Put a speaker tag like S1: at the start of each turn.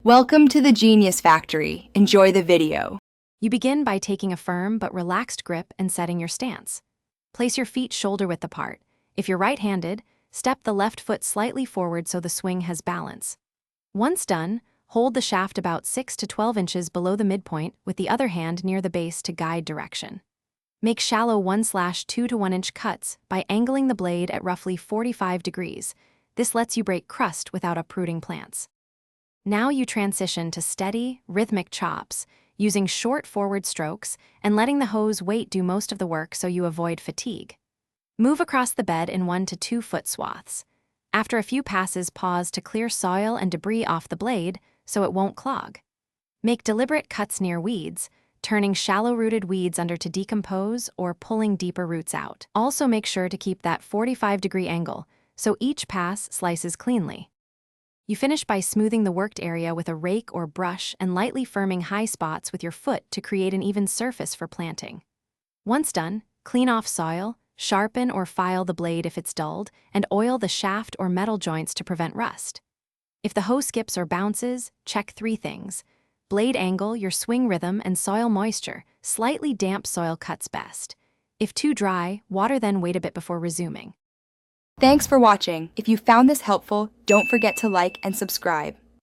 S1: Welcome to the Genius Factory. Enjoy the video.
S2: You begin by taking a firm but relaxed grip and setting your stance. Place your feet shoulder-width apart. If you're right-handed, step the left foot slightly forward so the swing has balance. Once done, hold the shaft about 6 to 12 inches below the midpoint with the other hand near the base to guide direction. Make shallow 1/2 to 1 inch cuts by angling the blade at roughly 45 degrees. This lets you break crust without uprooting plants. Now you transition to steady, rhythmic chops, using short forward strokes and letting the hoe's weight do most of the work so you avoid fatigue. Move across the bed in 1 to 2 foot swaths. After a few passes, pause to clear soil and debris off the blade so it won't clog. Make deliberate cuts near weeds, turning shallow-rooted weeds under to decompose or pulling deeper roots out. Also make sure to keep that 45-degree angle so each pass slices cleanly. You finish by smoothing the worked area with a rake or brush and lightly firming high spots with your foot to create an even surface for planting. Once done, clean off soil, sharpen or file the blade if it's dulled, and oil the shaft or metal joints to prevent rust. If the hoe skips or bounces, check 3 things: blade angle, your swing rhythm, and soil moisture. Slightly damp soil cuts best. If too dry, water, then wait a bit before resuming.
S1: Thanks for watching. If you found this helpful, don't forget to like and subscribe.